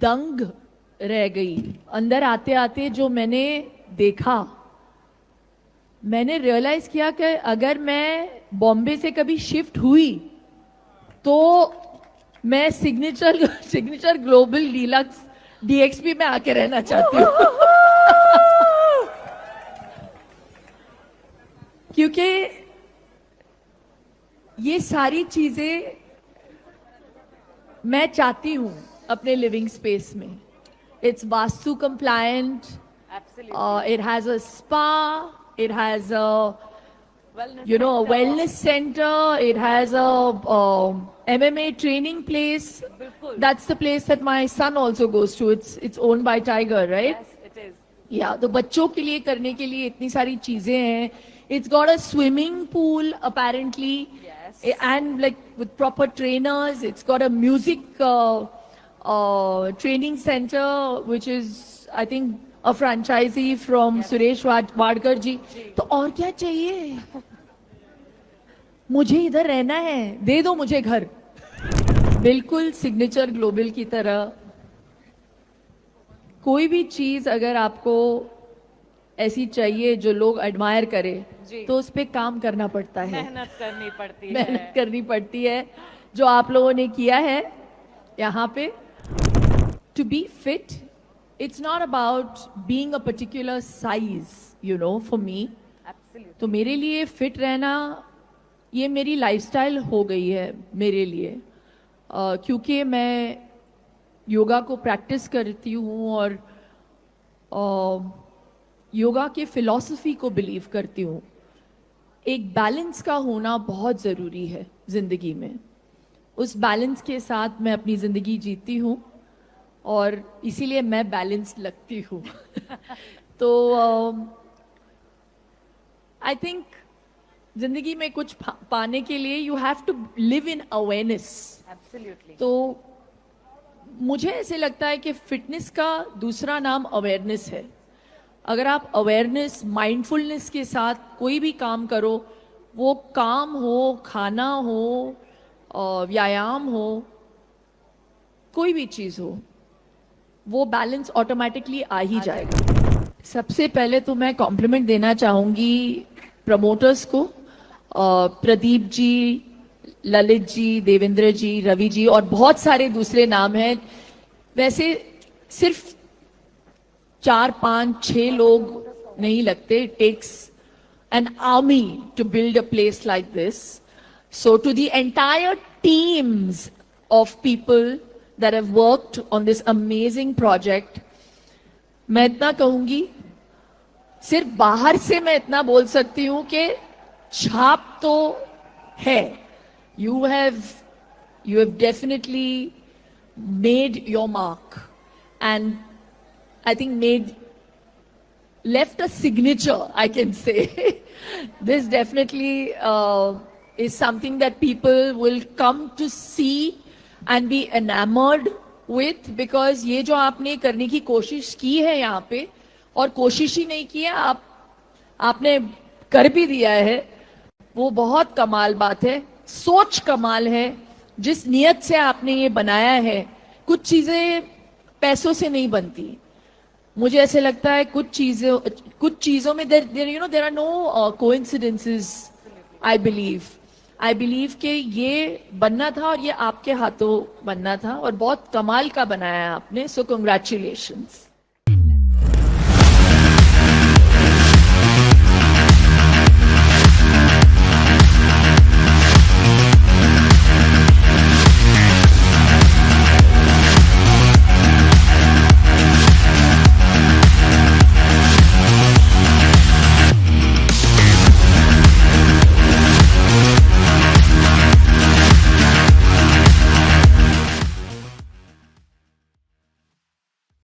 दंग रह गई अंदर आते आते। जो मैंने देखा, मैंने रियलाइज किया कि अगर मैं बॉम्बे से कभी शिफ्ट हुई तो मैं सिग्नेचर सिग्नेचर ग्लोबल डीलक्स डीएक्सपी में आके रहना चाहती हूँ। क्योंकि ये सारी चीजें मैं चाहती हूँ अपने लिविंग स्पेस में। It's vastu compliant, it has a spa, it has a a wellness center, it has a MMA training place. That's the place that my son also goes to. It's owned by Tiger, right? Yes, it is. Yeah, तो बच्चों के लिए करने के लिए इतनी सारी चीजें हैं. It's got a swimming pool apparently. Yes. And like with proper trainers. It's got a music training center, which is I think a franchisee from Suresh Wadkar जी. तो और क्या चाहिए? मुझे इधर रहना है, दे दो मुझे घर. बिल्कुल सिग्नेचर ग्लोबल की तरह. कोई भी चीज अगर आपको ऐसी चाहिए जो लोग एडमायर करे, तो उस पे काम करना पड़ता है, मेहनत करनी पड़ती है. मेहनत करनी पड़ती है, जो आप लोगों ने किया है यहाँ पे. To be fit, it's not about being a particular size, for me. Absolutely. तो मेरे लिए फिट रहना ये मेरी लाइफस्टाइल हो गई है मेरे लिए. क्योंकि मैं योगा को प्रैक्टिस करती हूँ और योगा के फिलॉसफी को बिलीव करती हूँ. एक बैलेंस का होना बहुत ज़रूरी है ज़िंदगी में. उस बैलेंस के साथ मैं अपनी ज़िंदगी जीती हूँ और इसीलिए मैं बैलेंस लगती हूँ. तो आई थिंक जिंदगी में कुछ पाने के लिए you have to live in awareness. Absolutely. तो मुझे ऐसे लगता है कि फिटनेस का दूसरा नाम अवेयरनेस है. अगर आप अवेयरनेस, माइंडफुलनेस के साथ कोई भी काम करो, वो काम हो, खाना हो, व्यायाम हो, कोई भी चीज़ हो, वो बैलेंस ऑटोमेटिकली आ ही जाएगा. सबसे पहले तो मैं कॉम्प्लीमेंट देना चाहूँगी प्रमोटर्स को. प्रदीप जी, ललित जी, देवेंद्र जी, रवि जी और बहुत सारे दूसरे नाम हैं. वैसे सिर्फ 4, 5, 6 लोग नहीं लगते. It takes an army to build a place like this. So to the entire teams of people that have worked on this amazing project, मैं इतना कहूंगी, सिर्फ बाहर से मैं इतना बोल सकती हूं कि छाप तो है. You have definitely made your mark and I think left a signature, I can say. This definitely is something that people will come to see and be enamored with, because ये जो आपने करने की कोशिश की है यहाँ पे, और कोशिश ही नहीं की है, आपने कर भी दिया है, वो बहुत कमाल बात है. सोच कमाल है. जिस नियत से आपने ये बनाया है, कुछ चीजें पैसों से नहीं बनती. मुझे ऐसे लगता है कुछ चीजों में there are no coincidences. I believe कि ये बनना था और ये आपके हाथों बनना था और बहुत कमाल का बनाया है आपने. So congratulations.